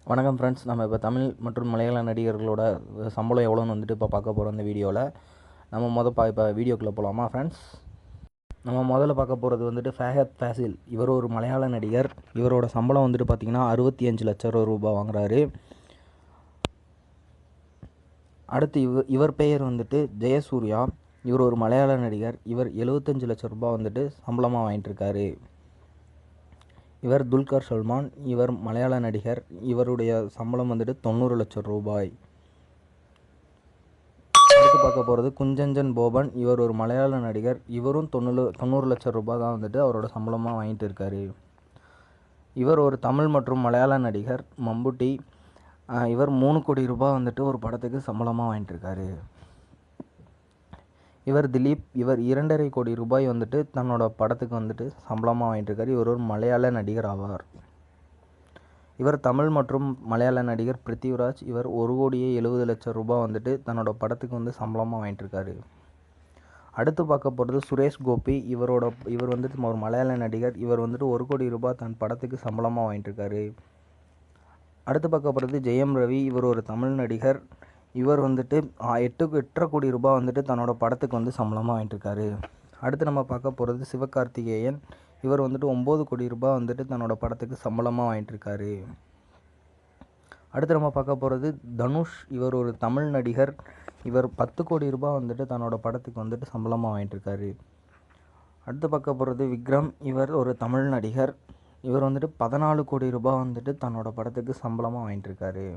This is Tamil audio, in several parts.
வணக்கம் ஃப்ரெண்ட்ஸ். நம்ம இப்போ தமிழ் மற்றும் மலையாள நடிகர்களோட சம்பளம் எவ்வளோன்னு வந்துட்டு இப்போ பார்க்க போகிறோம். இந்த வீடியோவில் நம்ம இப்போ வீடியோக்குள்ளே போகலாமா ஃப்ரெண்ட்ஸ்? நம்ம முதல்ல பார்க்க போகிறது வந்துட்டு ஃபஹத் ஃபாசில். இவர் ஒரு மலையாள நடிகர். இவரோட சம்பளம் வந்துட்டு பார்த்திங்கன்னா 65 லட்சம் ரூபாய் வாங்குறாரு. அடுத்து இவர் பெயர் வந்துட்டு ஜெயசூர்யா. இவர் ஒரு மலையாள நடிகர். இவர் 75 லட்சம் ரூபாய் வந்துட்டு சம்பளமாக வாங்கிட்டுருக்காரு. இவர் துல்கர் சல்மான். இவர் மலையாள நடிகர். இவருடைய சம்பளம் வந்துட்டு 90 லட்சம் ரூபாய். அடுத்து பார்க்க போகிறது குஞ்சஞ்சன் போபன். இவர் ஒரு மலையாள நடிகர். இவரும் 90 லட்சம் ரூபாய் தான் வந்துட்டு அவரோட சம்பளமாக வாங்கிட்டு இருக்காரு. இவர் ஒரு தமிழ் மற்றும் மலையாள நடிகர். மம்புட்டி. இவர் 3 கோடி ரூபாய் வந்துட்டு ஒரு படத்துக்கு சம்பளமாக வாங்கிட்டு இருக்காரு. இவர் திலீப். இவர் 2.5 கோடி ரூபாய் வந்துட்டு தன்னோட படத்துக்கு வந்துட்டு சம்பளமாக வாங்கிட்டு இருக்காரு. இவர் ஒரு மலையாள நடிகர் ஆவார். இவர் தமிழ் மற்றும் மலையாள நடிகர் பிருத்திவிராஜ். இவர் 1,70 லட்சம் ரூபாய் வந்துட்டு தன்னோட படத்துக்கு வந்து சம்பளமாக வாங்கிட்டு இருக்காரு. அடுத்து பார்க்க போகிறது சுரேஷ் கோபி. இவர் வந்துட்டு ஒரு மலையாள நடிகர். இவர் வந்துட்டு 1 கோடி ரூபாய் தன் படத்துக்கு சம்பளமாக வாங்கிட்டு இருக்காரு. அடுத்து பார்க்க போகிறது ஜெயம் ரவி. இவர் ஒரு தமிழ் நடிகர். இவர் வந்துட்டு 8.5 கோடி ரூபாய் வந்துட்டு தன்னோட படத்துக்கு வந்து சம்பளமாக வாங்கிட்டு இருக்காரு. அடுத்து நம்ம பார்க்க போகிறது சிவகார்த்திகேயன். இவர் வந்துட்டு 9 கோடி ரூபாய் வந்துட்டு தன்னோட படத்துக்கு சம்பளமாக வாங்கிட்டு இருக்காரு. அடுத்து நம்ம பார்க்க போகிறது தனுஷ். இவர் ஒரு தமிழ் நடிகர். இவர் 10 கோடி ரூபாய் வந்துட்டு தன்னோட படத்துக்கு வந்துட்டு சம்பளமாக வாங்கிட்டு இருக்காரு. அடுத்து பார்க்க போகிறது விக்ரம். இவர் ஒரு தமிழ் நடிகர். இவர் வந்துட்டு 14 கோடி ரூபாய் வந்துட்டு தன்னோட படத்துக்கு சம்பளமாக வாங்கிட்டு இருக்காரு.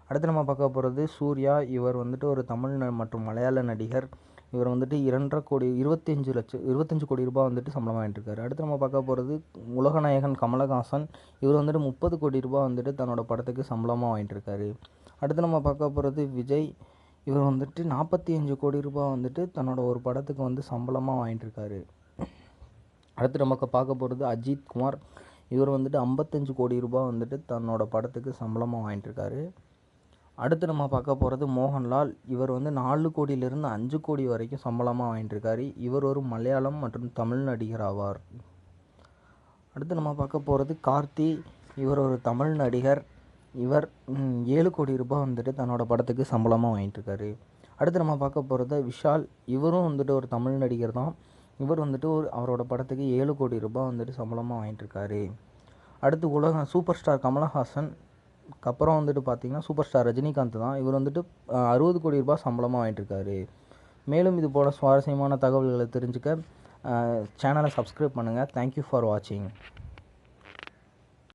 அடுத்து நம்ம பார்க்க போகிறது சூர்யா. இவர் வந்துட்டு ஒரு தமிழ் மற்றும் மலையாள நடிகர். இவர் வந்துட்டு 25 கோடி ரூபாய் வந்துட்டு சம்பளம் வாங்கிட்டு இருக்காரு. அடுத்து நம்ம பார்க்க போகிறது உலகநாயகன் கமலஹாசன். இவர் வந்துட்டு 30 கோடி ரூபாய் வந்துட்டு தன்னோட படத்துக்கு சம்பளமாக வாங்கிட்டு இருக்காரு. அடுத்து நம்ம பார்க்க போகிறது விஜய். இவர் வந்துட்டு 45 கோடி ரூபாய் வந்துட்டு தன்னோட ஒரு படத்துக்கு வந்து சம்பளமாக வாங்கிட்டு இருக்காரு. அடுத்து நமக்கு பார்க்க போகிறது அஜித் குமார். இவர் வந்துட்டு 55 கோடி ரூபாய் வந்துட்டு தன்னோட படத்துக்கு சம்பளமாக வாங்கிட்டு இருக்காரு. அடுத்து நம்ம பார்க்க போகிறது மோகன்லால். இவர் வந்து 4 கோடியிலிருந்து 5 கோடி வரைக்கும் சம்பளமாக வாங்கிட்டு இருக்காரு. இவர் ஒரு மலையாளம் மற்றும் தமிழ் நடிகர் ஆவார். அடுத்து நம்ம பார்க்க போகிறது கார்த்தி. இவர் ஒரு தமிழ் நடிகர். இவர் 7 கோடி ரூபாய் வந்துட்டு தன்னோட படத்துக்கு சம்பளமாக வாங்கிட்டு இருக்காரு. அடுத்து நம்ம பார்க்க போகிறது விஷால். இவரும் வந்துட்டு ஒரு தமிழ் நடிகர் தான். இவர் வந்துட்டு அவரோட படத்துக்கு 7 கோடி ரூபாய் வந்துட்டு சம்பளமாக வாங்கிட்டு இருக்காரு. அடுத்து சூப்பர் ஸ்டார் கமலஹாசன் அப்புறம் வந்துட்டு பார்த்திங்கன்னா சூப்பர் ஸ்டார் ரஜினிகாந்த் தான். இவர் வந்துட்டு 60 கோடி ரூபாய் சம்பளமாக வாங்கிட்டு இருக்காரு. மேலும் இது போல் சுவாரஸ்யமான தகவல்களை தெரிஞ்சுக்க சேனலை சப்ஸ்கிரைப் பண்ணுங்கள். தேங்க்யூ ஃபார் வாட்சிங்.